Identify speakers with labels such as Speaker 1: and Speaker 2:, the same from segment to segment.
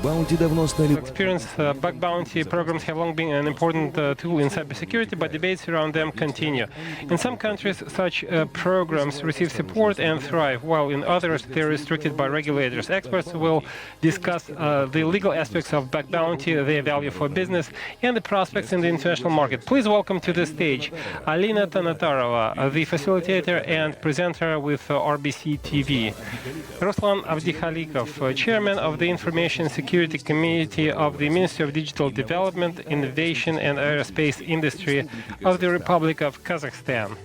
Speaker 1: Experience bug bounty programs have long been an important tool in cybersecurity, but debates around them continue. In some countries, such programs receive support and thrive, while in others, they're restricted by regulators. Experts will discuss the legal aspects of bug bounty, their value for business, and the prospects in the international market. Please welcome to the stage Alina Tanatarova, the facilitator and presenter with RBC TV. Ruslan Avdikhalikov, chairman of the Information Security Committee of the Ministry of Digital Development, Innovation and Aerospace Industry of the Republic of Kazakhstan.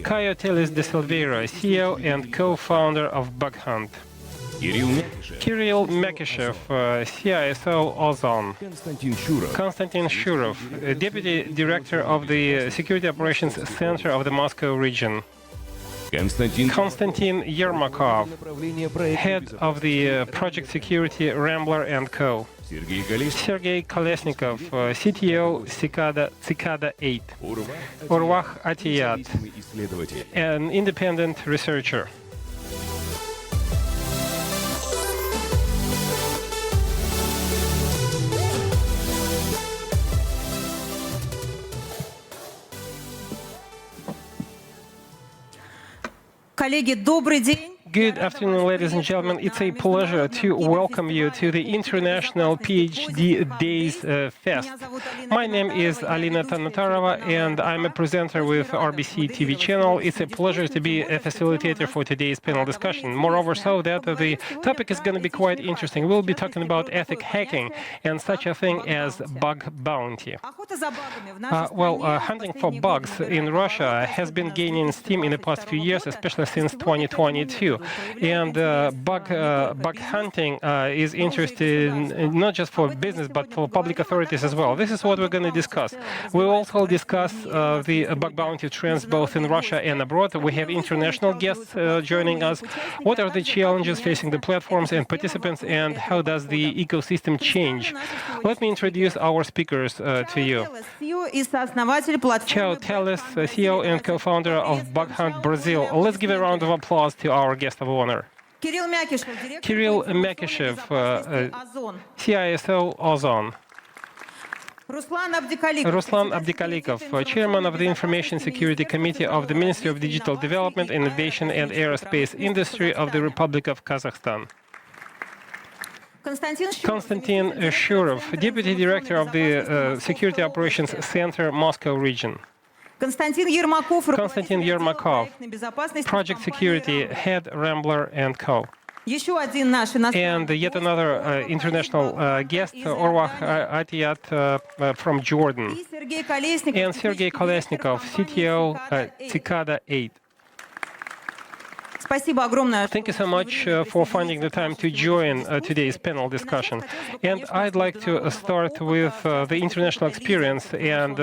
Speaker 1: Kayo Telis de Silveira, CEO and co-founder of BugHunt. Kirill Mekishev, CISO Ozon. Konstantin Shurov, Deputy Director of the Security Operations Center of the Moscow region. Konstantin Yermakov, Head of the Project Security Rambler & Co. Sergey Kolesnikov, CTO Cicada 8. Urwah Atiyat, an independent researcher.
Speaker 2: Коллеги, добрый день.
Speaker 1: Good afternoon, ladies and gentlemen. It's a pleasure to welcome you to the International PhD Days Fest. My name is Alina Tanatarova, and I'm a presenter with RBC TV channel. It's a pleasure to be a facilitator for today's panel discussion. Moreover, so that the topic is going to be quite interesting. We'll be talking about ethic hacking and such a thing as bug bounty. Hunting for bugs in Russia has been gaining steam in the past few years, especially since 2022. And bug hunting is interesting not just for business, but for public authorities as well. This is what we're going to discuss. We'll also discuss the bug bounty trends both in Russia and abroad. We have international guests joining us. What are the challenges facing the platforms and participants, and how does the ecosystem change? Let me introduce our speakers to you. Chao Teles, CEO and co-founder of BugHunt Brazil. Let's give a round of applause to our guest of honor.
Speaker 2: Kirill
Speaker 1: Mekishev, CISO Ozon. Ruslan Abdikalikov, chairman of the Information Security Committee of the Ministry of Digital Development, Innovation and Aerospace Industry of the Republic of Kazakhstan. Konstantin Shurov, Deputy Director of the Security Operations Center, Moscow region. Konstantin Yermakov, Project Security Head, Rambler & Co. And yet another international guest, Urwah Atiyat from Jordan. And Sergey Kolesnikov, CTO Cicada 8. Thank you so much for finding the time to join today's panel discussion. And I'd like to start with the international experience and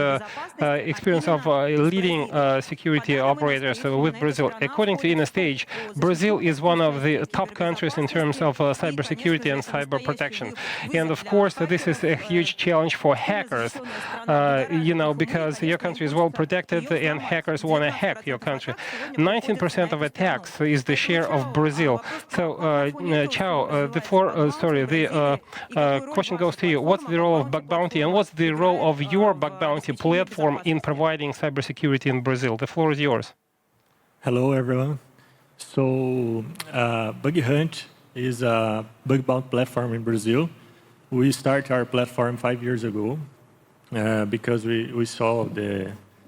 Speaker 1: experience of leading security operators with Brazil. According to InnoStage, Brazil is one of the top countries in terms of cybersecurity and cyber protection. And of course, this is a huge challenge for hackers, because your country is well protected and hackers want to hack your country. 19% of attacks is the share of Brazil. So, Chao, the question goes to you. What's the role of bug bounty, and what's the role of your bug bounty platform in providing cybersecurity in Brazil? The floor is yours.
Speaker 3: Hello, everyone. So, BugHunt is a bug bounty platform in Brazil. We started our platform 5 years ago because we saw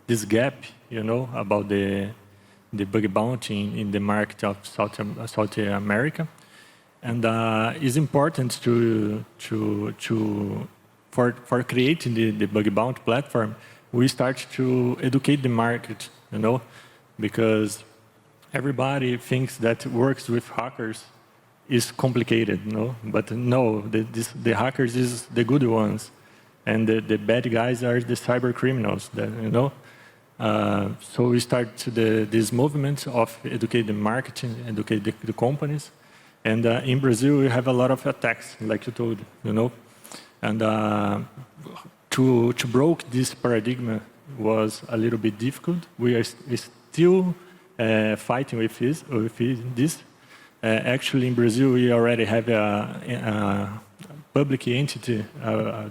Speaker 3: this gap, about the bug bounty in the market of South America, and it's important for creating the bug bounty platform. We start to educate the market, because everybody thinks that works with hackers is complicated, But no, the hackers is the good ones, and the bad guys are the cyber criminals, So we start this movement of educate the marketing, educate the companies. And in Brazil, we have a lot of attacks, like you told, And to break this paradigm was a little bit difficult. We are still fighting with this. Actually, in Brazil, we already have public entity,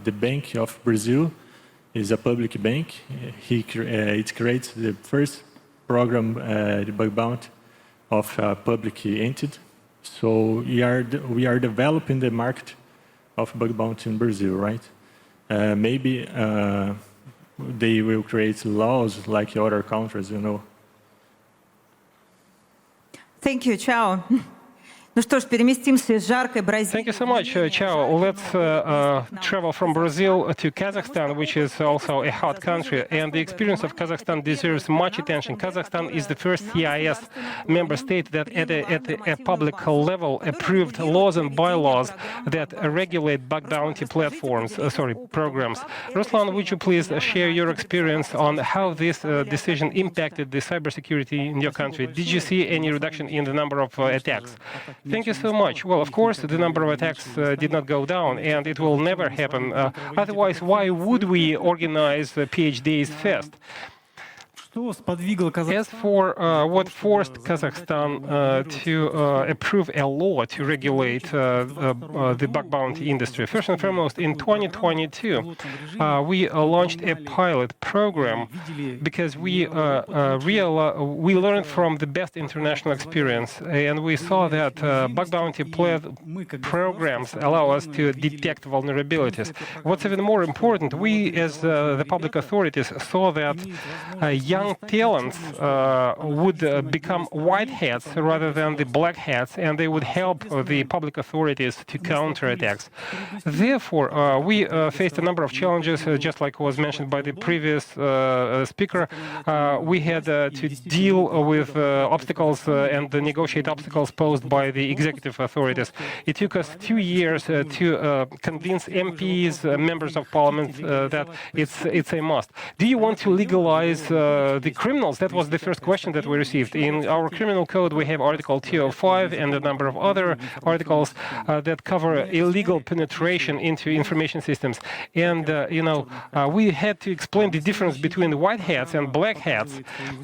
Speaker 3: the Bank of Brazil, is a public bank. It creates the first program, the bug bounty, of a public entity. So we are developing the market of bug bounty in Brazil, right? Maybe they will create laws like other countries, you know.
Speaker 2: Thank you, Chao. Ну что ж, переместимся из жаркой Бразилии.
Speaker 1: Thank you so much, Chao. Let's travel from Brazil to Kazakhstan, which is also a hot country. And the experience of Kazakhstan deserves much attention. Kazakhstan is the first CIS member state that at a public level approved laws and bylaws that regulate bug bounty programs. Ruslan, would you please share your experience on how this decision impacted the cybersecurity in your country? Did you see any reduction in the number of attacks? Thank you so much. Well, of course, the number of attacks did not go down, and it will never happen. Otherwise, why would we organize the PhDs Fest? As for what forced Kazakhstan to approve a law to regulate the bug bounty industry, first and foremost, in 2022, we launched a pilot program because we learned from the best international experience, and we saw that bug bounty programs allow us to detect vulnerabilities. What's even more important, we as the public authorities saw that young talents would become white hats rather than the black hats, and they would help the public authorities to counter attacks. Therefore, we faced a number of challenges, just like was mentioned by the previous speaker. We had to deal with obstacles and negotiate obstacles posed by the executive authorities. It took us 2 years to convince MPs, members of parliament, that it's a must. Do you want to legalize the criminals? That was the first question that we received. In our criminal code, we have Article 205 and a number of other articles that cover illegal penetration into information systems. And, we had to explain the difference between the white hats and black hats.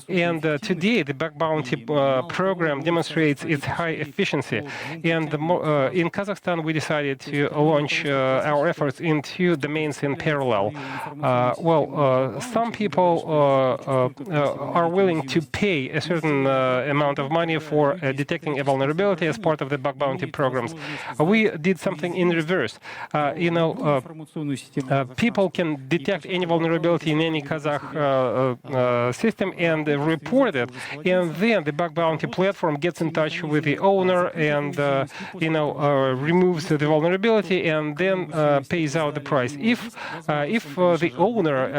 Speaker 1: And today, the bug bounty program demonstrates its high efficiency. And in Kazakhstan, we decided to launch our efforts in 2 domains in parallel. Some people are willing to pay a certain amount of money for detecting a vulnerability as part of the bug bounty programs. We did something in reverse. People can detect any vulnerability in any Kazakh system and report it, and then the bug bounty platform gets in touch with the owner and removes the vulnerability and then pays out the price. If the owner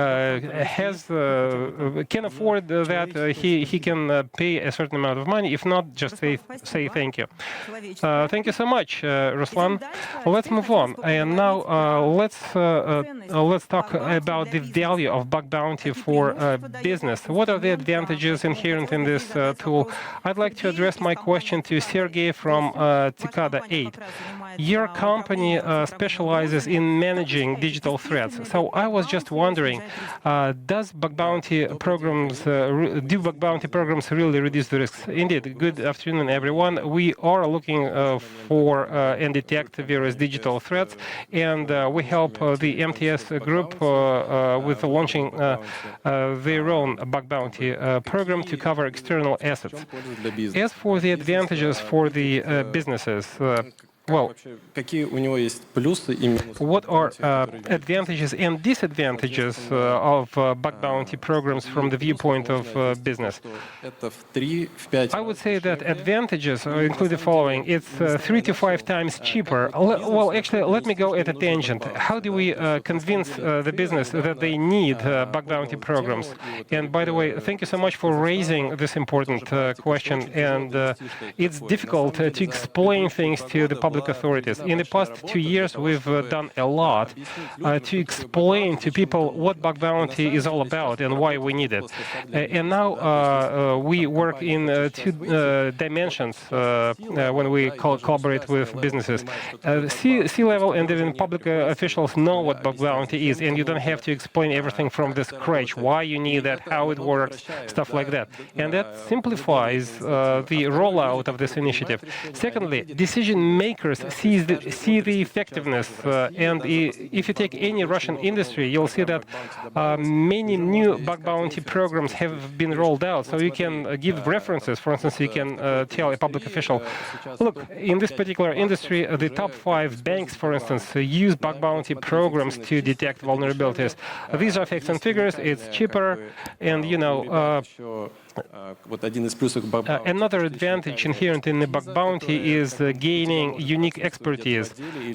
Speaker 1: can afford that, he can pay a certain amount of money. If not, just say thank you. Thank you so much, Ruslan. Let's move on. And now let's talk about the value of bug bounty for business. What are the advantages inherent in this tool? I'd like to address my question to Sergey from Cicada 8. Your company specializes in managing digital threats. So I was just wondering, do bug bounty programs really reduce the risks? Indeed. Good afternoon, everyone. We are looking for and detect various digital threats, and we help the MTS group with launching their own bug bounty program to cover external assets. As for the advantages for the businesses, what are advantages and disadvantages of bug bounty programs from the viewpoint of business? I would say that advantages include the following. It's 3 to 5 times cheaper. Well, actually, let me go at a tangent. How do we convince the business that they need bug bounty programs? And by the way, thank you so much for raising this important question. And it's difficult to explain things to the public authorities. In the past 2 years, we've done a lot to explain to people what bug bounty is all about and why we need it. And now we work in 2 dimensions when we collaborate with businesses. C-level and even public officials know what bug bounty is, and you don't have to explain everything from the scratch, why you need that, how it works, stuff like that. And that simplifies the rollout of this initiative. Secondly, decision makers hackers see the effectiveness. And if you take any Russian industry, you'll see that many new bug bounty programs have been rolled out. So you can give references. For instance, you can tell a public official, look, in this particular industry, the top 5 banks, for instance, use bug bounty programs to detect vulnerabilities. These are facts and figures. It's cheaper, and another advantage inherent in the bug bounty is gaining unique expertise.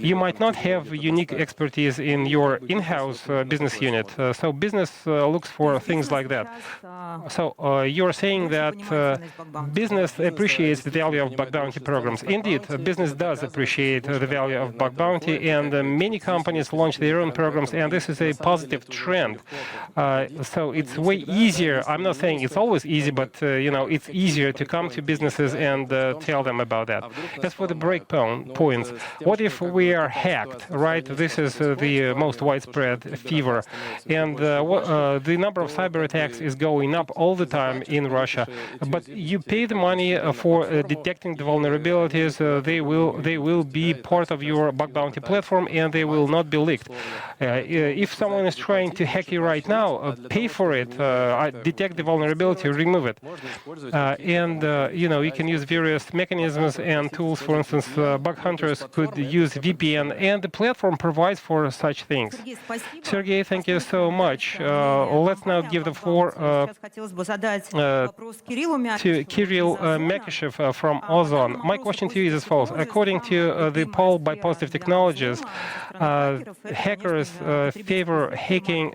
Speaker 1: You might not have unique expertise in your in-house business unit, so business looks for things like that. So you're saying that business appreciates the value of bug bounty programs. Indeed, business does appreciate the value of bug bounty, and many companies launch their own programs, and this is a positive trend. So it's way easier. I'm not saying it's always easy, but it's easier to come to businesses and tell them about that. As for the break points, what if we are hacked, right? This is the most widespread fever. And the number of cyber attacks is going up all the time in Russia. But you pay the money for detecting the vulnerabilities. They will be part of your bug bounty platform, and they will not be leaked. If someone is trying to hack you right now, pay for it, detect the vulnerability, remove it. You can use various mechanisms and tools. For instance, bug hunters could use VPN, and the platform provides for such things. Sergey, thank you so much. Let's now give the floor to Kirill Mekishev from Ozon. My question to you is as follows. According to the poll by Positive Technologies, hackers favor hacking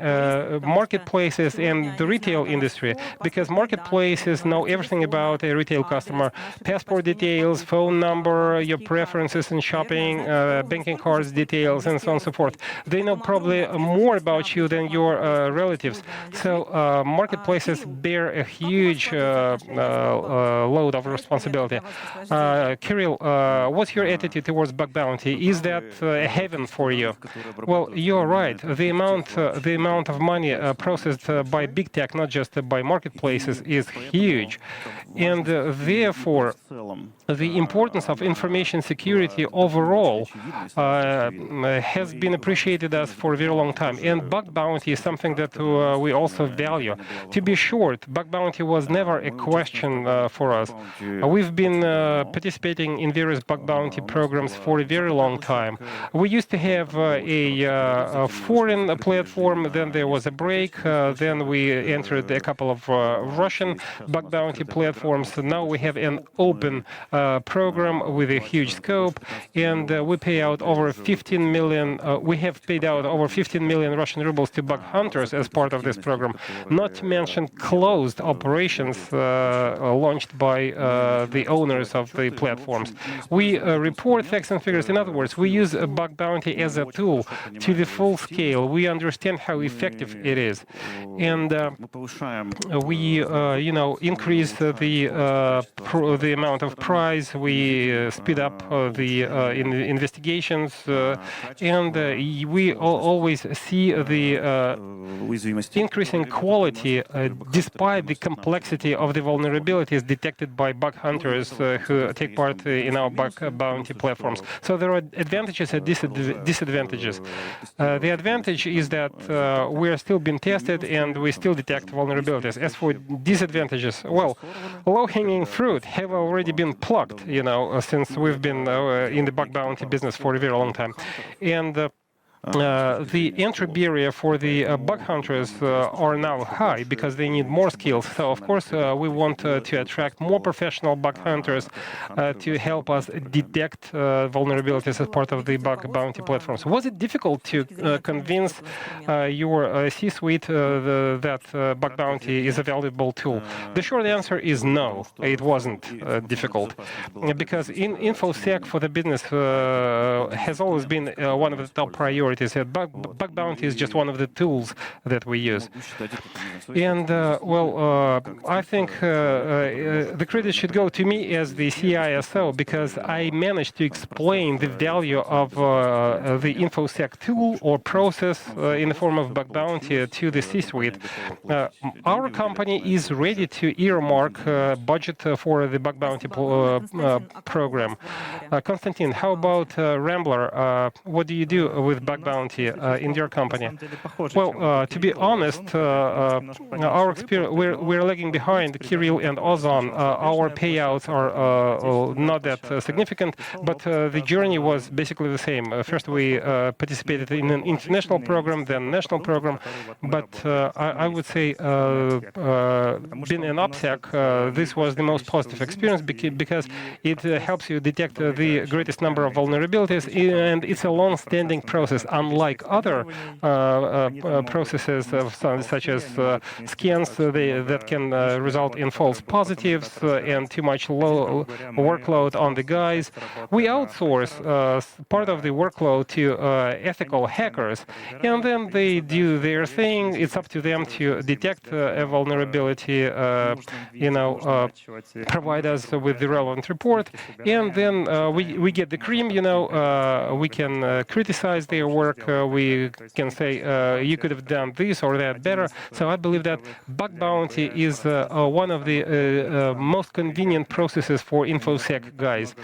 Speaker 1: marketplaces and the retail industry, because marketplaces know everything about a retail customer: passport details, phone number, your preferences in shopping, banking cards details, and so on and so forth. They know probably more about you than your relatives. So marketplaces bear a huge load of responsibility. Kirill, what's your attitude towards bug bounty? Is that a heaven for you? Well, you're right. The amount of money processed by big tech, not just by marketplaces, is huge. And therefore, the importance of information security overall has been appreciated as for a very long time. And bug bounty is something that we also value. To be short, bug bounty was never a question for us. We've been participating in various bug bounty programs for a very long time. We used to have a foreign platform, then there was a break, then we entered a couple of Russian bug bounty platforms. Now we have an open program with a huge scope, and we pay out over 15 million. We have paid out over 15 million Russian rubles to bug hunters as part of this program. Not to mention closed operations launched by the owners of the platforms. We report facts and figures. In other words, we use a bug bounty as a tool to the full scale. We understand how effective it is, and we increase the amount of prize. We speed up the investigations, and we always see the increasing quality despite the complexity of the vulnerabilities detected by bug hunters who take part in our bug bounty platforms. So there are advantages and disadvantages. The advantage is that we are still being tested and we still detect vulnerabilities. As for disadvantages, well, low-hanging fruit have already been plucked, since we've been in the bug bounty business for a very long time. And the entry barrier for the bug hunters are now high because they need more skills. So, of course, we want to attract more professional bug hunters to help us detect vulnerabilities as part of the bug bounty platforms. Was it difficult to convince your C-suite that bug bounty is a valuable tool? The short answer is no, it wasn't difficult, because InfoSec for the business has always been one of the top priorities. authorities. Bug bounty is just one of the tools that we use. And I think the credit should go to me as the CISO, because I managed to explain the value of the InfoSec tool or process in the form of bug bounty to the C-suite. Our company is ready to earmark budget for the bug bounty program. Konstantin, how about Rambler? What do you do with bug bounty in your company? Well, to be honest, our experience, we're lagging behind Kirill and Ozan. Our payouts are not that significant, but the journey was basically the same. First, we participated in an international program, then national program. But I would say, being an OPSEC, this was the most positive experience because it helps you detect the greatest number of vulnerabilities, and it's a long-standing process, unlike other processes such as scans that can result in false positives and too much low workload on the guys. We outsource part of the workload to ethical hackers, and then they do their thing. It's up to them to detect a vulnerability, provide us with the relevant report, and then we get the cream. We can criticize their work. We can say you could have done this or that better. So I believe that bug bounty is one of the most convenient processes for InfoSec guys.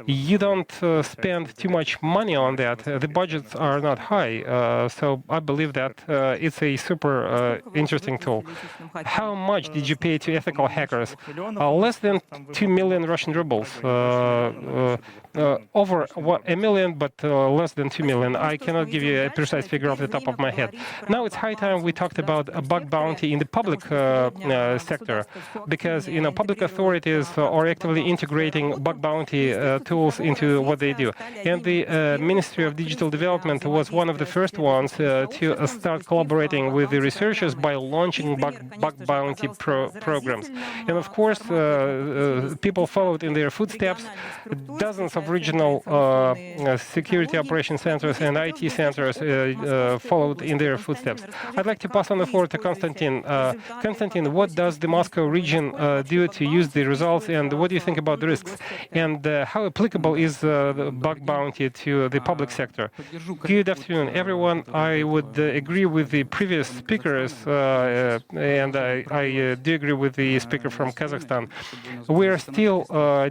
Speaker 1: You don't spend too much money on that. The budgets are not high, so I believe that it's a super interesting tool. How much did you pay to ethical hackers? Less than 2 million Russian rubles. Over 1 million, but less than 2 million. I cannot give you a precise figure off the top of my head. Now it's high time we talked about a bug bounty in the public sector, because public authorities are actively integrating bug bounty tools into what they do. And the Ministry of Digital Development was one of the first ones to start collaborating with the researchers by launching bug bounty programs. And of course, people followed in their footsteps. Dozens of regional security operation centers and IT centers followed in their footsteps. I'd like to pass on the floor to Konstantin. Konstantin, what does the Moscow region do to use the results, and what do you think about the risks? And how applicable is the bug bounty to the public sector? Good afternoon, everyone. I would agree with the previous speakers, and I do agree with the speaker from Kazakhstan. We are still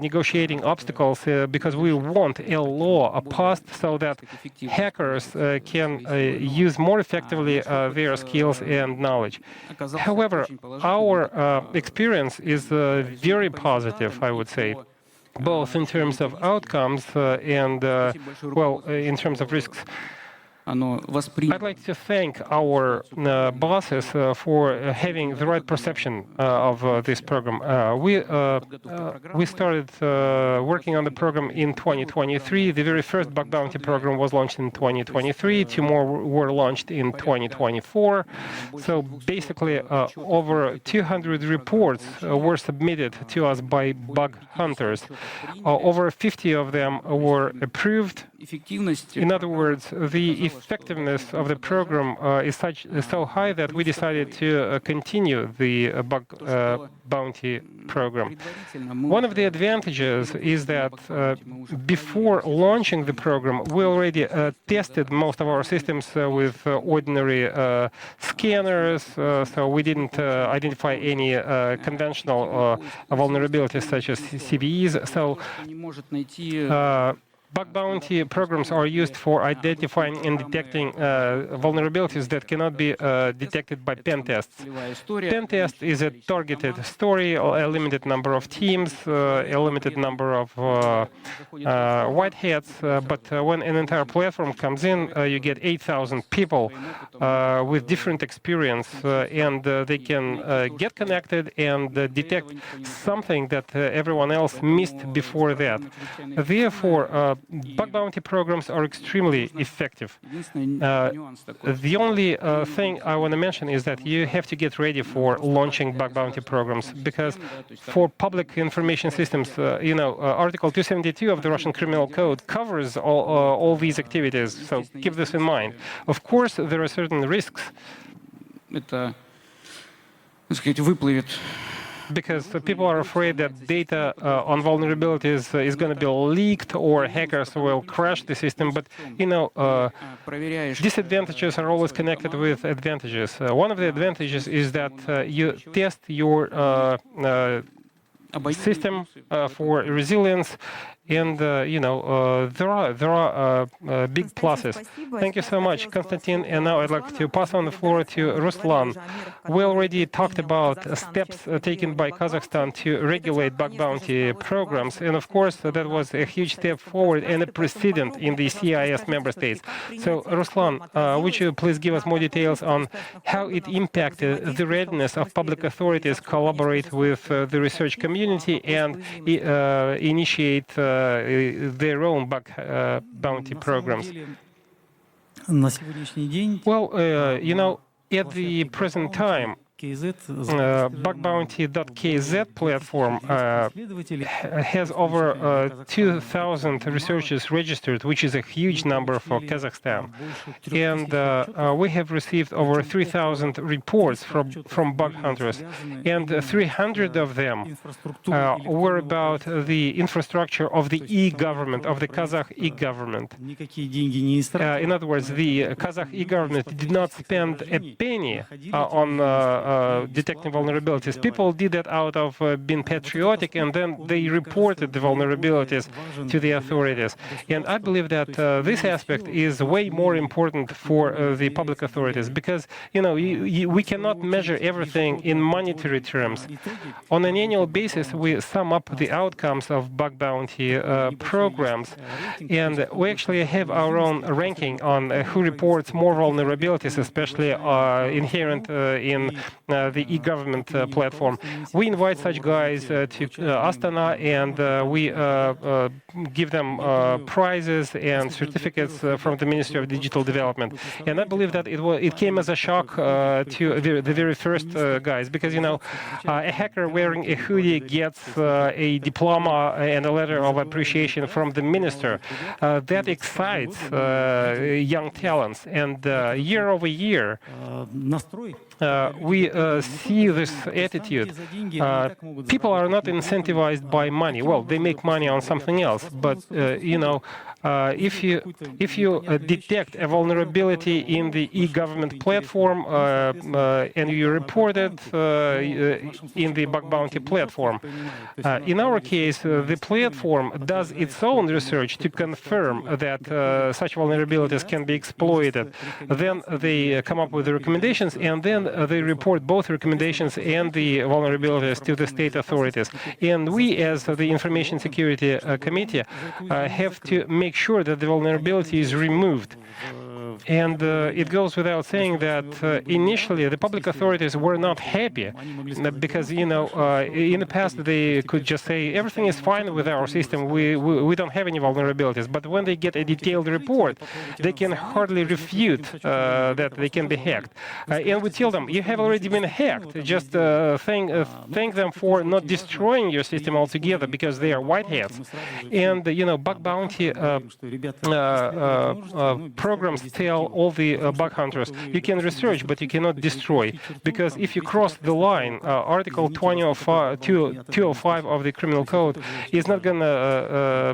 Speaker 1: negotiating obstacles because we want a law passed so that hackers can use more effectively their skills and knowledge. However, our experience is very positive, I would say, both in terms of outcomes and, in terms of risks. I'd like to thank our bosses for having the right perception of this program. We started working on the program in 2023. The very first bug bounty program was launched in 2023. 2 more were launched in 2024. So basically, over 200 reports were submitted to us by bug hunters. Over 50 of them were approved. In other words, the effectiveness of the program is so high that we decided to continue the bug bounty program. One of the advantages is that before launching the program, we already tested most of our systems with ordinary scanners, so we didn't identify any conventional vulnerabilities such as CVEs. So bug bounty programs are used for identifying and detecting vulnerabilities that cannot be detected by pentests. Pentest is a targeted story, a limited number of teams, a limited number of white hats, but when an entire platform comes in, you get 8,000 people with different experience, and they can get connected and detect something that everyone else missed before that. Therefore, bug bounty programs are extremely effective. The only thing I want to mention is that you have to get ready for launching bug bounty programs, because for public information systems, Article 272 of the Russian Criminal Code covers all these activities, so keep this in mind. Of course, there are certain risks, because people are afraid that data on vulnerabilities is going to be leaked or hackers will crash the system. But, disadvantages are always connected with advantages. One of the advantages is that you test your system for resilience, and there are big pluses. Thank you so much, Konstantin. And now I'd like to pass on the floor to Ruslan. We already talked about steps taken by Kazakhstan to regulate bug bounty programs, and of course that was a huge step forward and a precedent in the CIS member states. So, Ruslan, would you please give us more details on how it impacted the readiness of public authorities collaborate with the research community and initiate their own bug bounty programs? Well, at the present time, bugbounty.kz platform has over 2,000 researchers registered, which is a huge number for Kazakhstan. And we have received over 3,000 reports from bug hunters, and 300 of them were about the infrastructure of the e-government, of the Kazakh e-government. In other words, the Kazakh e-government did not spend a penny on detecting vulnerabilities. People did that out of being patriotic, and then they reported the vulnerabilities to the authorities. And I believe that this aspect is way more important for the public authorities, because we cannot measure everything in monetary terms. On an annual basis, we sum up the outcomes of bug bounty programs, and we actually have our own ranking on who reports more vulnerabilities, especially inherent in the e-government platform. We invite such guys to Astana, and we give them prizes and certificates from the Ministry of Digital Development. And I believe that it came as a shock to the very first guys, because a hacker wearing a hoodie gets a diploma and a letter of appreciation from the minister. That excites young talents, and year over year we see this attitude. People are not incentivized by money. Well, they make money on something else, but if you detect a vulnerability in the e-government platform and you report it in the bug bounty platform, in our case, the platform does its own research to confirm that such vulnerabilities can be exploited. Then they come up with the recommendations, and then they report both recommendations and the vulnerabilities to the state authorities. And we, as the Information Security Committee, have to make sure that the vulnerability is removed. And it goes without saying that initially the public authorities were not happy, because in the past they could just say everything is fine with our system, we don't have any vulnerabilities. But when they get a detailed report, they can hardly refute that they can be hacked. And we tell them, you have already been hacked. Just thank them for not destroying your system altogether, because they are white hats. And bug bounty programs tell all the bug hunters, you can research, but you cannot destroy, because if you cross the line, Article 205 of the Criminal Code is not gonna,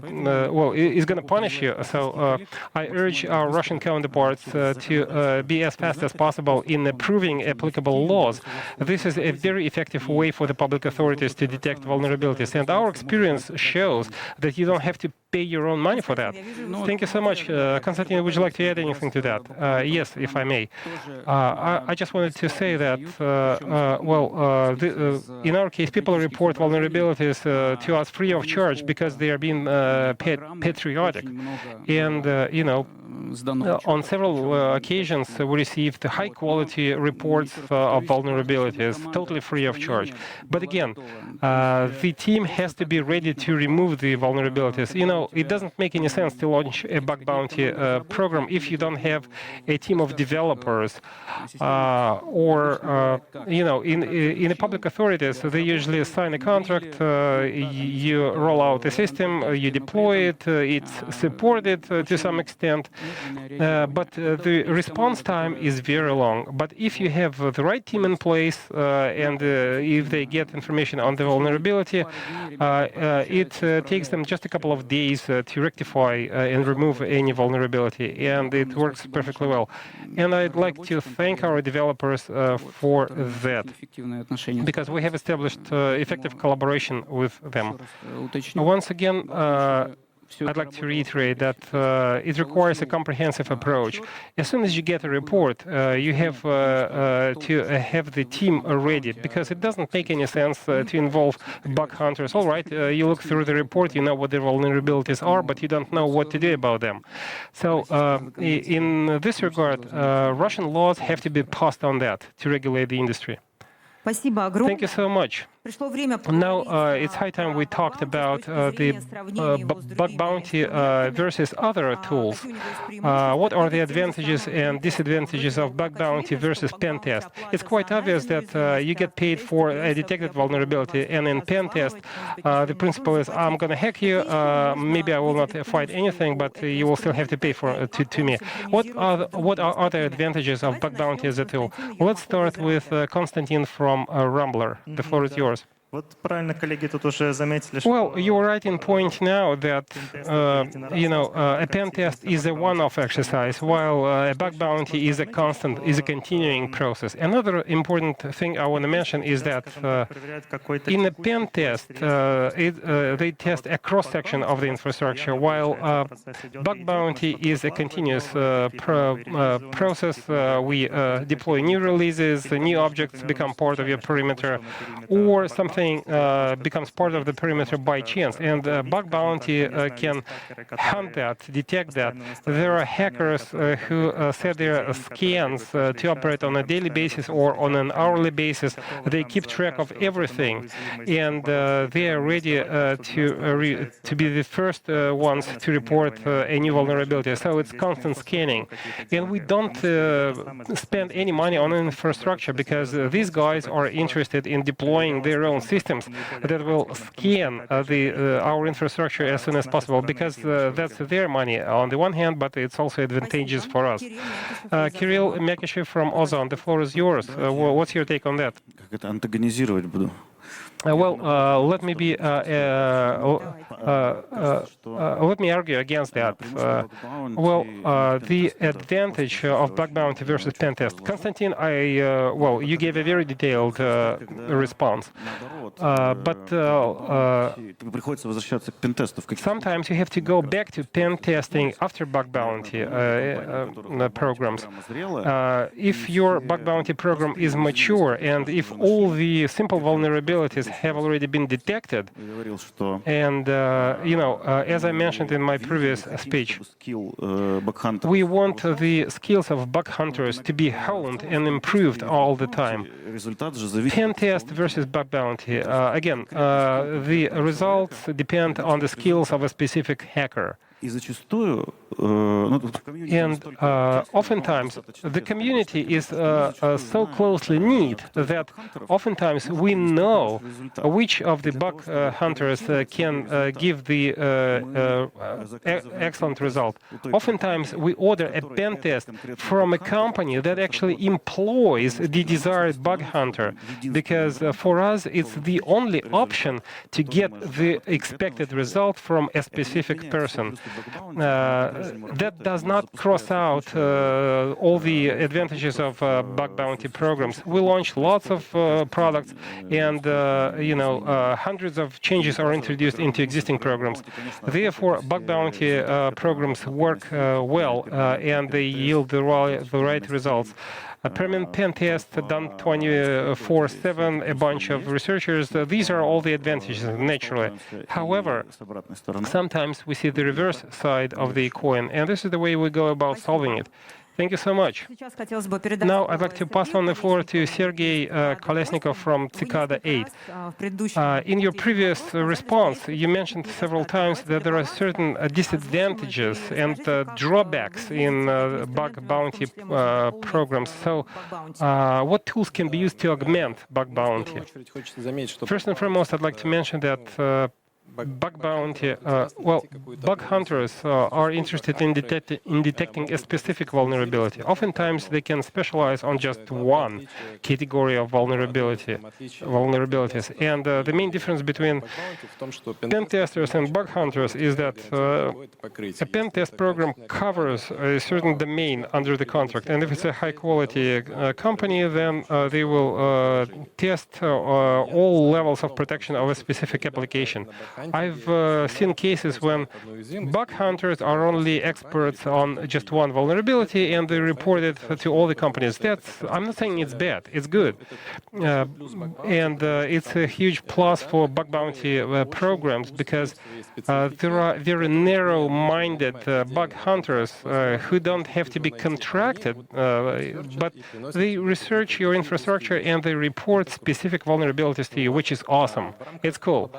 Speaker 1: is gonna punish you. So I urge our Russian counterparts to be as fast as possible in approving applicable laws. This is a very effective way for the public authorities to detect vulnerabilities, and our experience shows that you don't have to pay your own money for that. Thank you so much. Konstantin, would you like to add anything to that? Yes, if I may. I just wanted to say that, in our case, people report vulnerabilities to us free of charge because they are being patriotic. And, On several occasions, we received high-quality reports of vulnerabilities, totally free of charge. But again, the team has to be ready to remove the vulnerabilities. You know, it doesn't make any sense to launch a bug bounty program if you don't have a team of developers, or you know, in the public authorities, they usually sign a contract, you roll out the system, you deploy it, it's supported to some extent, but the response time is very long. But if you have the right team in place, and if they get information on the vulnerability, it takes them just a couple of days to rectify and remove any vulnerability, and it works perfectly well. And I'd like to thank our developers for that, because we have established effective collaboration with them. Once again, I'd like to reiterate that it requires a comprehensive approach. As soon as you get a report, you have to have the team ready, because it doesn't make any sense to involve bug hunters. All right, you look through the report, you know what the vulnerabilities are, but you don't know what to do about them. So in this regard, Russian laws have to be passed on that to regulate the industry. Thank you so much. Now it's high time we talked about the bug bounty versus other tools. What are the advantages and disadvantages of bug bounty versus pen test? It's quite obvious that you get paid for a detected vulnerability, and in pen test, the principle is I'm going to hack you. Maybe I will not find anything, but you will still have to pay for to me. What are other advantages of bug bounty as a tool? Let's start with Konstantin from Rumbler. The floor is yours. Well, you're right in point now that you know, a pen test is a one-off exercise, while a bug bounty is a constant, is a continuing process. Another important thing I want to mention is that in a pen test, they test a cross-section of the infrastructure, while bug bounty is a continuous process. We deploy new releases, new objects become part of your perimeter, or something becomes part of the perimeter by chance, and bug bounty can hunt that, detect that. There are hackers who set their scans to operate on a daily basis or on an hourly basis. They keep track of everything, and they are ready to be the first ones to report a new vulnerability. So it's constant scanning, and we don't spend any money on infrastructure, because these guys are interested in deploying their own systems that will scan our infrastructure as soon as possible, because that's their money on the one hand, but it's also advantageous for us. Kirill Mekishev from Ozon, the floor is yours. What's your take on that? Well, let me argue against that. The advantage of bug bounty versus pen test. Konstantin, well, you gave a very detailed response, but sometimes you have to go back to pen testing after bug bounty programs. If your bug bounty program is mature, and if all the simple vulnerabilities have already been detected, and you know, as I mentioned in my previous speech, we want the skills of bug hunters to be honed and improved all the time. Pen test versus bug bounty. Again, the results depend on the skills of a specific hacker. And oftentimes, the community is so closely knit that oftentimes we know which of the bug hunters can give the excellent result. Oftentimes, we order a pen test from a company that actually employs the desired bug hunter, because for us, it's the only option to get the expected result from a specific person. That does not cross out all the advantages of bug bounty programs. We launch lots of products, and you know, hundreds of changes are introduced into existing programs. Therefore, bug bounty programs work well, and they yield the right results. a permanent pen test done 24/7, a bunch of researchers. These are all the advantages, naturally. However, sometimes we see the reverse side of the coin, and this is the way we go about solving it. Thank you so much. Now I'd like to pass on the floor to Sergey Kolesnikov from Cicada 8. In your previous response, you mentioned several times that there are certain disadvantages and drawbacks in bug bounty programs. So what tools can be used to augment bug bounty? First and foremost, I'd like to mention that bug bounty, bug hunters are interested in detecting a specific vulnerability. Oftentimes, they can specialize on just one category of vulnerabilities. And the main difference between pen testers and bug hunters is that a pen test program covers a certain domain under the contract. And if it's a high-quality company, then they will test all levels of protection of a specific application. I've seen cases when bug hunters are only experts on just one vulnerability and they report it to all the companies. I'm not saying it's bad, it's good. And it's a huge plus for bug bounty programs because there are very narrow-minded bug hunters who don't have to be contracted, but they research your infrastructure and they report specific vulnerabilities to you, which is awesome. It's cool.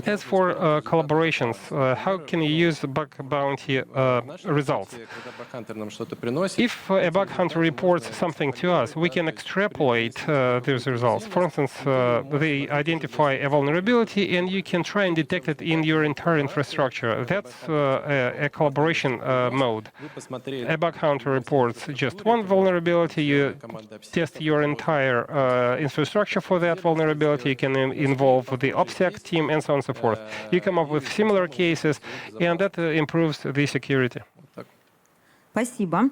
Speaker 1: As for collaborations, how can you use bug bounty results? If a bug hunter reports something to us, we can extrapolate those results. For instance, they identify a vulnerability and you can try and detect it in your entire infrastructure. That's a collaboration mode. A bug hunter reports just one vulnerability, you test your entire infrastructure for that vulnerability, you can involve the OPSEC team and so on and so forth. You come up with similar cases, and that improves the security.
Speaker 2: Спасибо.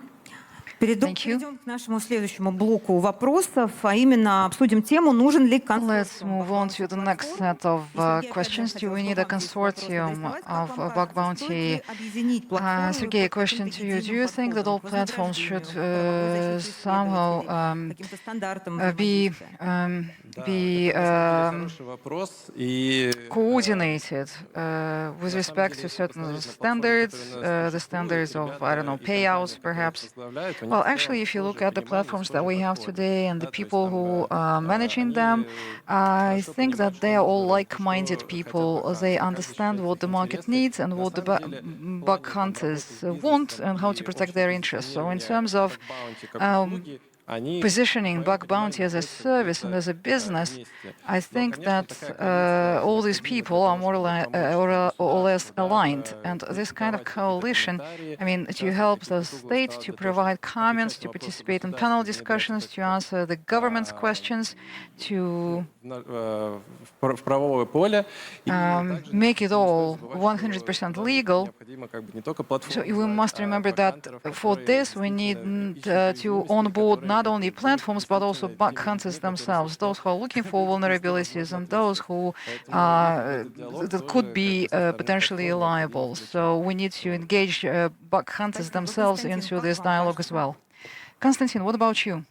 Speaker 2: Перейдем к нашему следующему блоку вопросов, а именно обсудим тему, нужен ли
Speaker 4: Let's move on to the next set of questions. Do we need a consortium of bug bounty? Sergey, a question to you. Do you think that all platforms should somehow be coordinated with respect to certain standards, the standards of, I don't know, payouts, perhaps? Well, actually, if you look at the platforms that we have today and the people who are managing them, I think that they are all like-minded people. They understand what the market needs and what the bug hunters want and how to protect their interests. So in terms of positioning bug bounty as a service and as a business, I think that all these people are more or less aligned. And this kind of coalition, I mean, to help the state to provide comments, to participate in panel discussions, to answer the government's questions, to make it all 100% legal. So we must remember that for this, we need to onboard not only platforms, but also bug hunters themselves, those who are looking for vulnerabilities and those who that could be potentially liable. So we need to engage bug hunters themselves into this dialogue as well. Konstantin, what about you?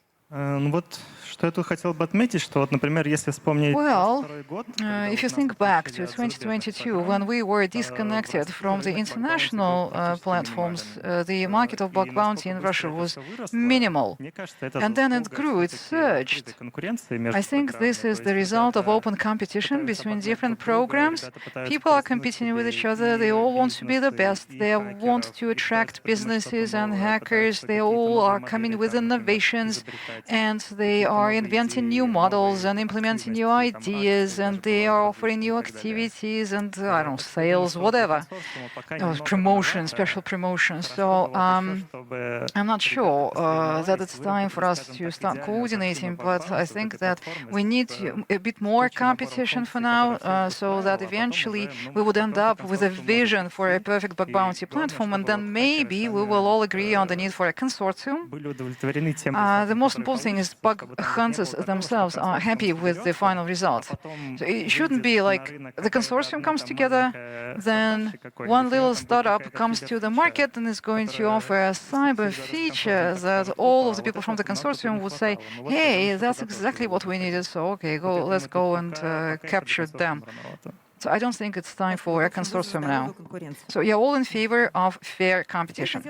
Speaker 5: Что я тут хотел бы отметить, что вот, например, если вспомнить второй год,
Speaker 4: if you think back to 2022, when we were disconnected from the international platforms, the market of bug bounty in Russia was minimal. And then it grew, it surged. I think this is the result of open competition between different programs. People are competing with each other. They all want to be the best. They want to attract businesses and hackers. They all are coming with innovations, and they are inventing new models and implementing new ideas, and they are offering new activities and, I don't know, sales, whatever. Promotions, special promotions. So I'm not sure that it's time for us to start coordinating, but I think that we need a bit more competition for now, so that eventually we would end up with a vision for a perfect bug bounty platform, and then maybe we will all agree on the need for a consortium. The most important thing is bug hunters themselves are happy with the final result. So it shouldn't be like the consortium comes together, then one little startup comes to the market and is going to offer a cyber feature that all of the people from the consortium would say, hey, that's exactly what we needed, so okay, let's go and capture them. So I don't think it's time for a consortium now. So you're all in favor of fair competition.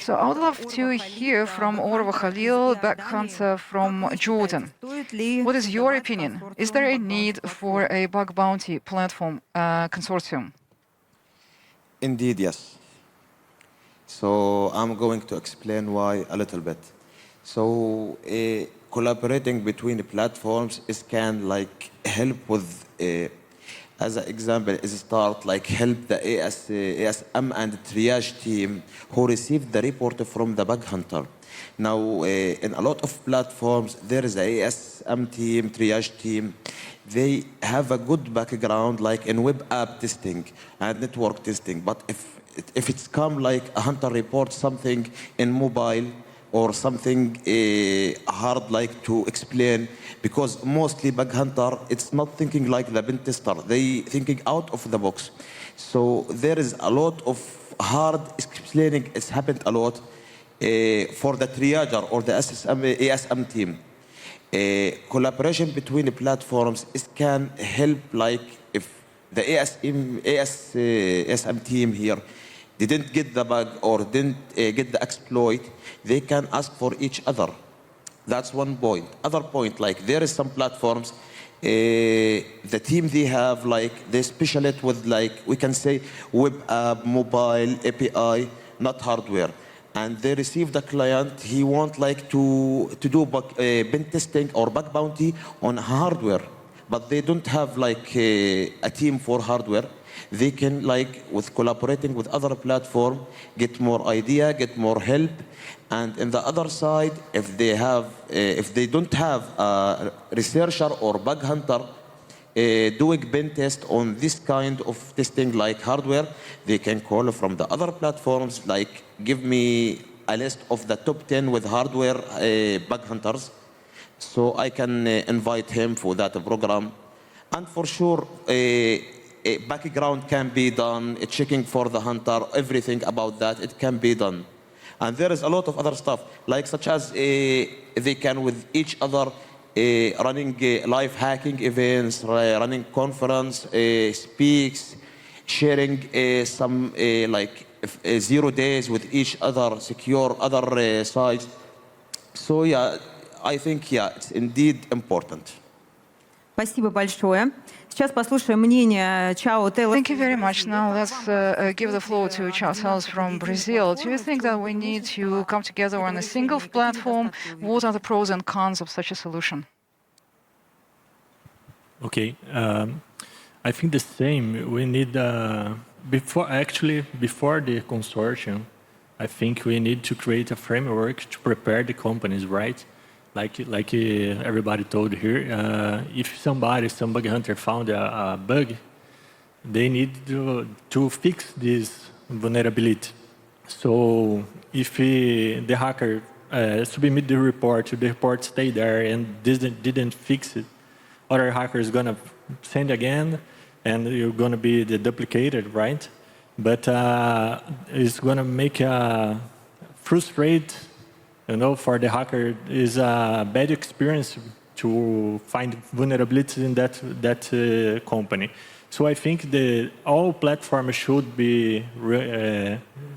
Speaker 4: So I would love to hear from Orva Khalil, bug hunter from Jordan. What is your opinion? Is there a need for a bug bounty platform consortium?
Speaker 6: Indeed, yes. So I'm going to explain why a little bit. So collaborating between the platforms can like help with, as an example, is start like help the ASM and triage team who received the report from the bug hunter. Now, in a lot of platforms, there is a ASM team, triage team. They have a good background, like in web app testing and network testing. But if it's come like a hunter report something in mobile or something hard like to explain, because mostly bug hunter, it's not thinking like the pen tester. They thinking out of the box. So there is a lot of hard explaining. It's happened a lot for the triager or the ASM team. Collaboration between the platforms can help, like if the ASM team here didn't get the bug or didn't get the exploit, they can ask for each other. That's one point. Other point, like there is some platforms, the team they have, like they specialize with, like we can say web app, mobile, API, not hardware. And they receive the client, he want like to do pen testing or bug bounty on hardware, but they don't have like a team for hardware. They can, like with collaborating with other platform, get more idea, get more help. And in the other side, if they don't have a researcher or bug hunter doing pen test on this kind of testing like hardware, they can call from the other platforms, like give me a list of the top 10 with hardware bug hunters, so I can invite him for that program. And for sure, background can be done, checking for the hunter, everything about that, it can be done. And there is a lot of other stuff, like such as they can with each other running live hacking events, running conference, speaks, sharing some like 0 days with each other, secure other sites. So yeah, I think it's indeed important.
Speaker 2: Спасибо большое. Сейчас послушаем мнение Chao Teles.
Speaker 4: Thank you very much. Now let's give the floor to Chao Teles from Brazil. Do you think that we need to come together on a single platform? What are the pros and cons of such a solution?
Speaker 3: Okay, I think the same. We need before the consortium, I think we need to create a framework to prepare the companies, right? Like everybody told here, if some bug hunter found a bug, they need to fix this vulnerability. So if the hacker submit the report stay there and didn't fix it, other hacker is gonna send again, and you're gonna be duplicated, right? But it's gonna make frustrate. For the hacker is a bad experience to find vulnerabilities in that company. So I think all platforms should be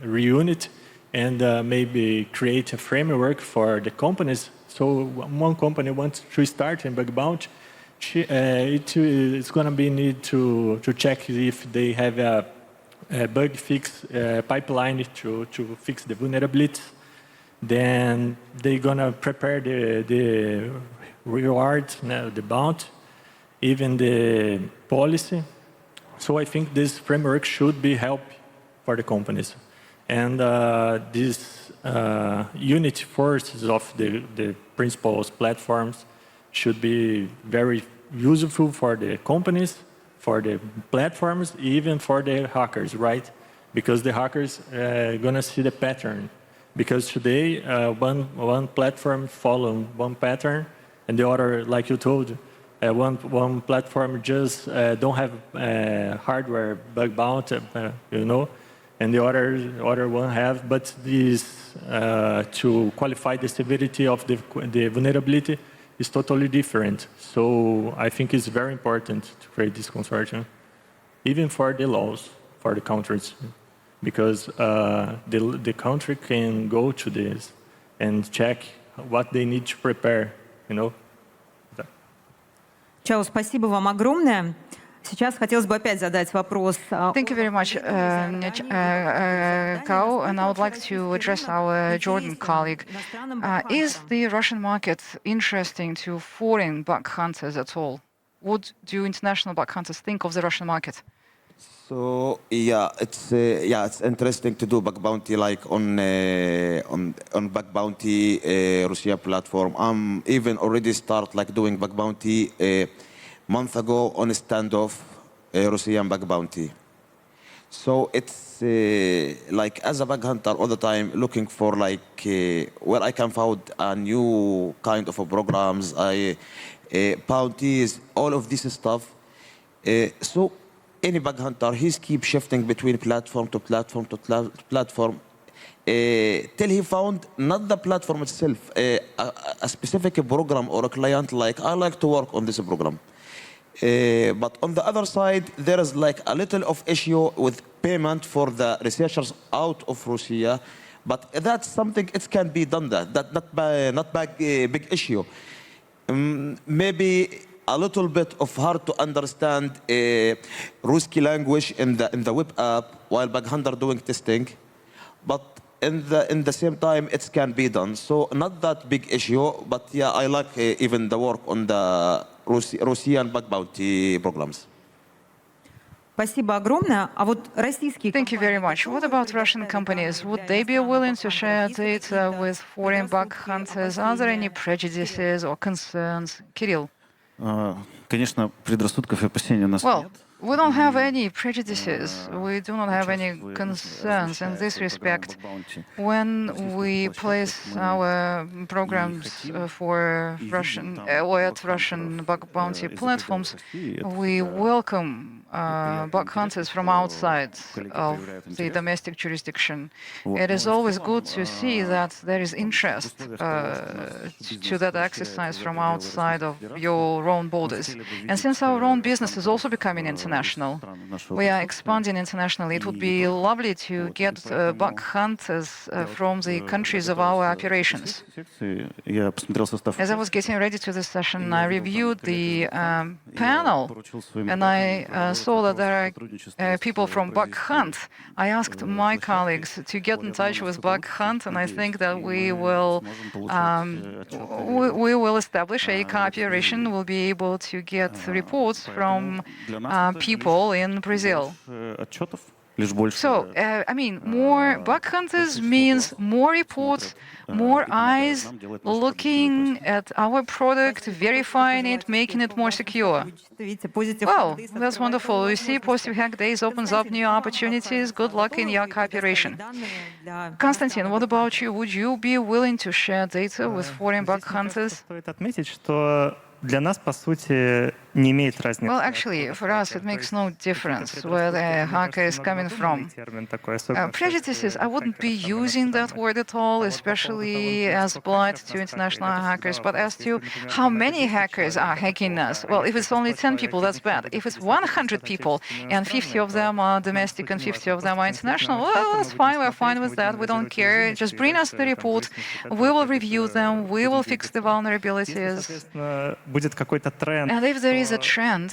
Speaker 3: reunited and maybe create a framework for the companies. So one company wants to start in bug bounty, it's going to be need to check if they have a bug fix pipeline to fix the vulnerabilities. Then they're gonna prepare the reward, the bounty, even the policy. So I think this framework should be help for the companies. And these unity forces of the principals platforms should be very useful for the companies, for the platforms, even for the hackers, right? Because the hackers are gonna see the pattern. Because today, one platform follows one pattern, and the other, like you told, one platform just don't have hardware bug bounty, and the other one have. But this to qualify the severity of the vulnerability is totally different. So I think it's very important to create this consortium, even for the laws for the countries, because the country can go to this and check what they need to prepare,
Speaker 2: Чао, спасибо вам огромное. Сейчас хотелось бы опять задать вопрос.
Speaker 4: Thank you very much, Kao, and I would like to address our Jordan colleague. Is the Russian market interesting to foreign bug hunters at all? What do international bug hunters think of the Russian market?
Speaker 6: So it's interesting to do bug bounty like on bug bounty Russia platform. I'm even already start like doing bug bounty a month ago on a standoff Russian bug bounty. So it's like as a bug hunter all the time looking for like where I can find a new kind of programs, bounties, all of this stuff. So any bug hunter, he's keep shifting between platform to platform to platform till he found not the platform itself, a specific program or a client like, I like to work on this program. But on the other side, there is like a little of issue with payment for the researchers out of Russia. But that's something, it can be done that not big issue. Maybe a little bit of hard to understand Ruski language in the web app while bug hunter doing testing, but in the same time it can be done. So not that big issue, but yeah, I like even the work on the Russian bug bounty programs.
Speaker 2: Спасибо огромное. А вот российские
Speaker 4: Thank you very much. What about Russian companies? Would they be willing to share data with foreign bug hunters? Are there any prejudices or concerns? Kirill?
Speaker 7: Конечно, предрассудков и опасений у нас нет.
Speaker 4: We don't have any prejudices. We do not have any concerns in this respect. When we place our programs for Russian or at Russian bug bounty platforms, we welcome bug hunters from outside of the domestic jurisdiction. It is always good to see that there is interest to that exercise from outside of your own borders. And since our own business is also becoming international, we are expanding internationally. It would be lovely to get bug hunters from the countries of our operations. As I was getting ready to this session, I reviewed the panel, and I saw that there are people from Bug Hunt. I asked my colleagues to get in touch with Bug Hunt, and I think that we will establish a cooperation. We'll be able to get reports from people in Brazil. So, I mean, more bug hunters means more reports, more eyes looking at our product, verifying it, making it more secure. Well, that's wonderful. You see, Positive Hack Days opens up new opportunities. Good luck in your cooperation. Konstantin, what about you? Would you be willing to share data with foreign bug hunters?
Speaker 5: Для нас, по сути, не имеет разницы.
Speaker 4: Well, actually, for us, it makes no difference where the hacker is coming from. Prejudices, I wouldn't be using that word at all, especially as applied to international hackers. But as to how many hackers are hacking us, well, if it's only 10 people, that's bad. If it's 100 people and 50 of them are domestic and 50 of them are international, well, that's fine. We're fine with that. We don't care. Just bring us the report. We will review them. We will fix the vulnerabilities. And if there is a trend,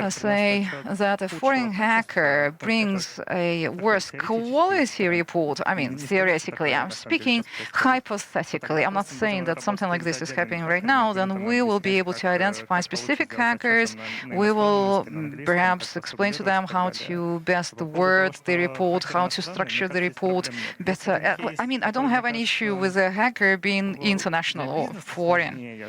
Speaker 4: say that a foreign hacker brings a worse quality report, I mean, theoretically, I'm speaking hypothetically, I'm not saying that something like this is happening right now, then we will be able to identify specific hackers. We will perhaps explain to them how to best word the report, how to structure the report better. I mean, I don't have any issue with a hacker being international or foreign.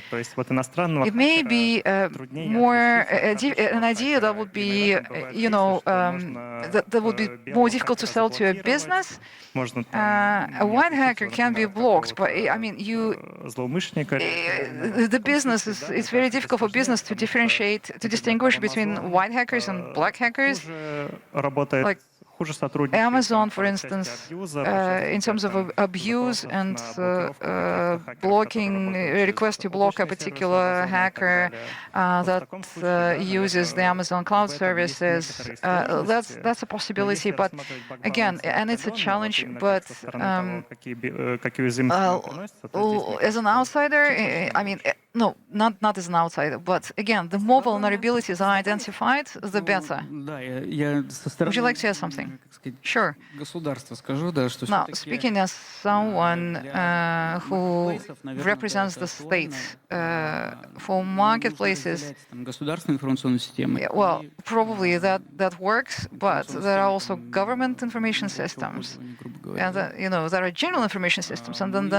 Speaker 4: It may be an idea that would be, that would be more difficult to sell to a business. A white hacker can be blocked, but I mean, the business it's very difficult for business to distinguish between white hackers and black hackers. Like Amazon, for instance, in terms of abuse and blocking, request to block a particular hacker that uses the Amazon cloud services, that's a possibility. But again, and it's a challenge. But as an outsider, I mean, no, not as an outsider, but again, the more vulnerabilities are identified, the better. Would you like to add something? Sure. Now, speaking as someone who represents the state, for marketplaces, well, probably that works, but there are also government information systems, and there are general information systems, and then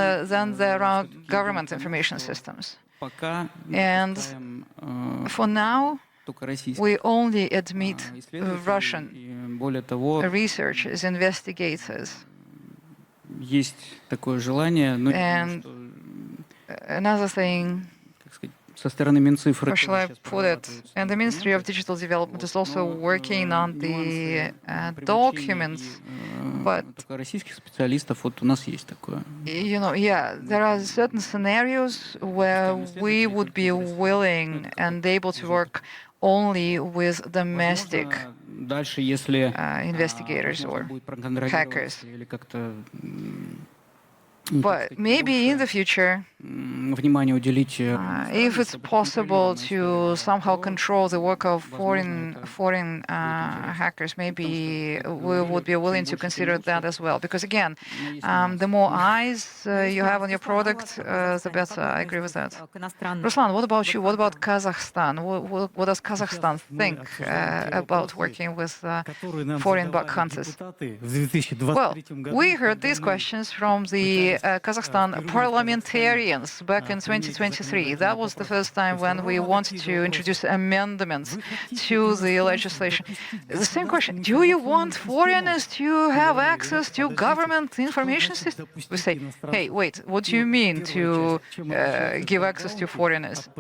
Speaker 4: there are government information systems. And for now, we only admit Russian researchers, investigators. And another thing, how shall I put it? And the Ministry of Digital Development is also working on the documents, but there are certain scenarios where we would be willing and able to work only with domestic investigators or hackers. But maybe in the future, if it's possible to somehow control the work of foreign hackers, maybe we would be willing to consider that as well. Because again, the more eyes you have on your product, the better. I agree with that. Ruslan, what about you? What about Kazakhstan? What does Kazakhstan think about working with foreign bug hunters? Well, we heard these questions from the Kazakhstan parliamentarians back in 2023. That was the first time when we wanted to introduce amendments to the legislation. The same question: do you want foreigners to have access to government information systems? We say, hey, wait, what do you mean to give access to foreigners?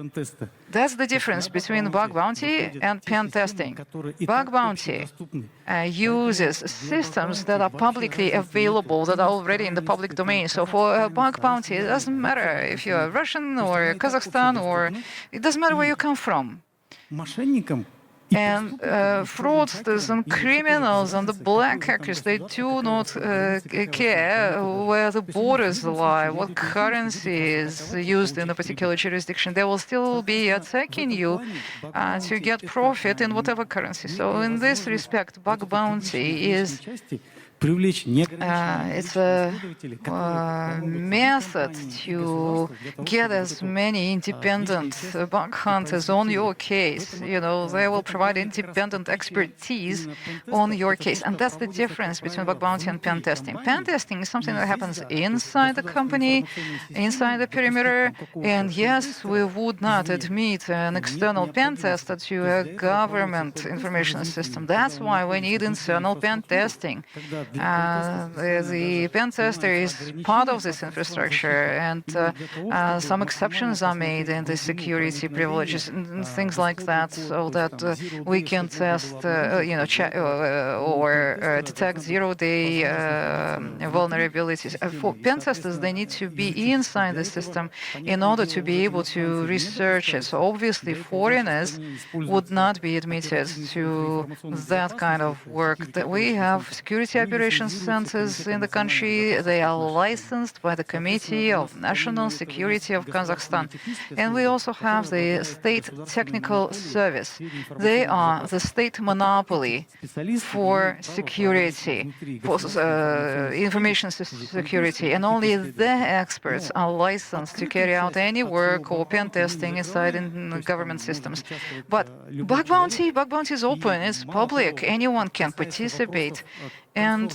Speaker 4: That's the difference between bug bounty and pen testing. Bug bounty uses systems that are publicly available, that are already in the public domain. So for a bug bounty, it doesn't matter if you're Russian or Kazakhstan, or it doesn't matter where you come from. And fraudsters and criminals and the black hackers, they do not care where the borders lie, what currency is used in a particular jurisdiction. They will still be attacking you to get profit in whatever currency. So in this respect, bug bounty is it's a method to get as many independent bug hunters on your case. They will provide independent expertise on your case. And that's the difference between bug bounty and pen testing. Pen testing is something that happens inside the company, inside the perimeter. And yes, we would not admit an external pen tester to a government information system. That's why we need internal pen testing. The pen tester is part of this infrastructure, and some exceptions are made in the security privileges and things like that, so that we can test, or detect zero-day vulnerabilities. For pen testers, they need to be inside the system in order to be able to research it. So obviously, foreigners would not be admitted to that kind of work. That we have security operations centers in the country. They are licensed by the Committee of National Security of Kazakhstan. And we also have the State Technical Service. They are the state monopoly for security, for information security, and only their experts are licensed to carry out any work or pen testing inside in government systems. But bug bounty is open, it's public, anyone can participate. And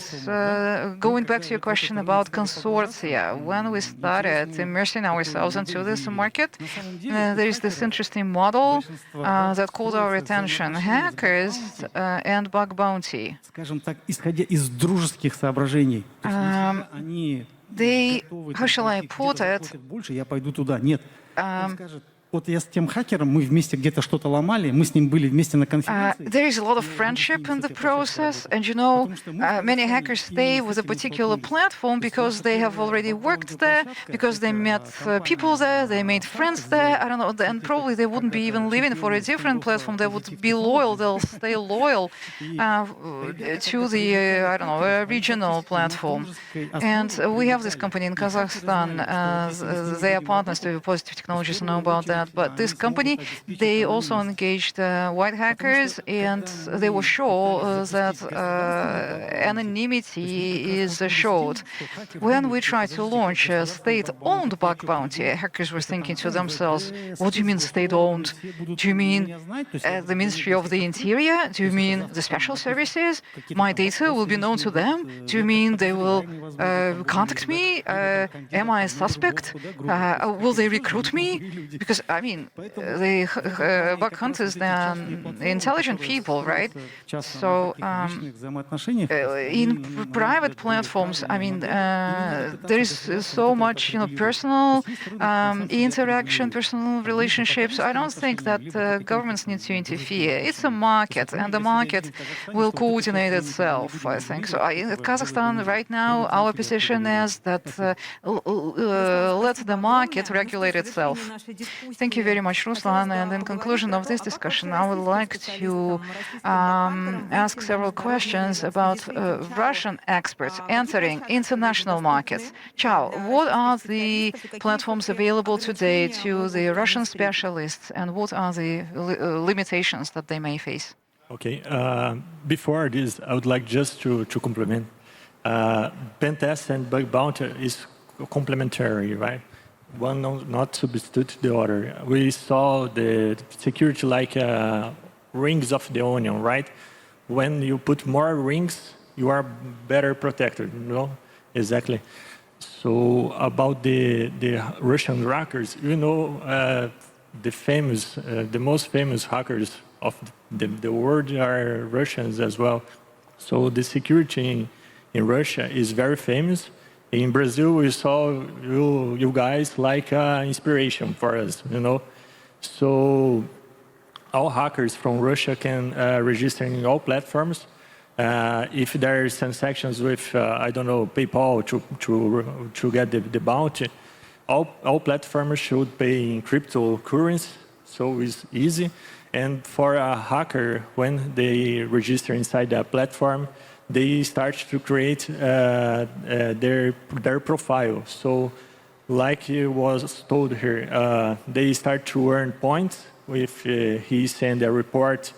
Speaker 4: going back to your question about consortia, when we started immersing ourselves into this market, there is this interesting model that caught our attention: hackers and bug bounty.
Speaker 8: Скажем так, исходя из дружеских соображений. Они
Speaker 4: They, how shall I put it?
Speaker 8: Больше, я пойду туда. Нет. Он скажет, вот я с тем хакером, мы вместе где-то что-то ломали, мы с ним были вместе на конференции.
Speaker 4: There is a lot of friendship in the process, and you know, many hackers stay with a particular platform because they have already worked there, because they met people there, they made friends there. I don't know, and probably they wouldn't be even living for a different platform. They would be loyal. They'll stay loyal to the I don't know, regional platform. And we have this company in Kazakhstan. They are partners to Positive Technologies. I know about that. But this company, they also engaged white hackers, and they were sure that anonymity is assured. When we tried to launch a state-owned bug bounty, hackers were thinking to themselves, what do you mean state-owned? Do you mean the Ministry of the Interior? Do you mean the special services? My data will be known to them? Do you mean they will contact me? Am I a suspect? Will they recruit me? Because I mean, the bug hunters, they're intelligent people, right? So in private platforms, I mean, there is so much, personal interaction, personal relationships. I don't think that governments need to interfere. It's a market, and the market will coordinate itself, I think. So in Kazakhstan right now, our position is that let the market regulate itself. Thank you very much, Ruslan. And in conclusion of this discussion, I would like to ask several questions about Russian experts entering international markets. Chao, what are the platforms available today to the Russian specialists, and what are the limitations that they may face?
Speaker 3: Okay. Before this, I would like just to complement. Pentest and bug bounty is complementary, right? One not substitute the other. We saw the security like rings of the onion, right? When you put more rings, you are better protected, Exactly. So about the Russian hackers, the most famous hackers of the world are Russians as well. So the security in Russia is very famous. In Brazil, we saw you guys like inspiration for us, So all hackers from Russia can register in all platforms. If there are transactions with, PayPal to get the bounty, all platforms should pay in cryptocurrency, so it's easy. And for a hacker, when they register inside the platform, they start to create their profile. So like it was told here, they start to earn points if he send a report,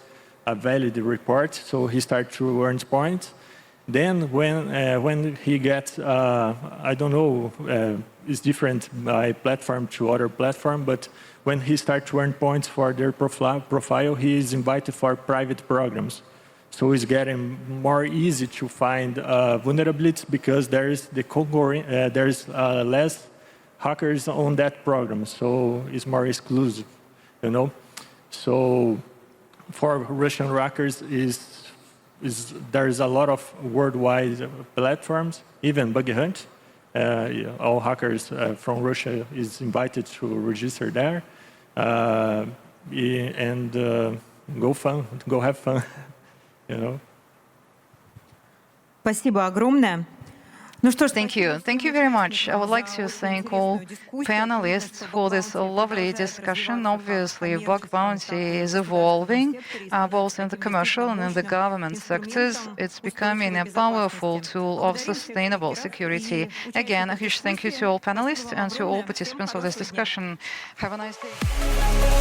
Speaker 3: a valid report, so he starts to earn points. Then when he gets, it's different by platform to other platform, but when he starts to earn points for their profile, he is invited for private programs. So it's getting more easy to find vulnerabilities because there's less hackers on that program, so it's more exclusive, So for Russian hackers, there's a lot of worldwide platforms, even Bug Hunt. All hackers from Russia is invited to register there, and go have fun.
Speaker 2: Спасибо огромное. Ну что ж,
Speaker 4: Thank you. Thank you very much. I would like to thank all panelists for this lovely discussion. Obviously, bug bounty is evolving, both in the commercial and in the government sectors. It's becoming a powerful tool of sustainable security. Again, a huge thank you to all panelists and to all participants of this discussion. Have a nice day.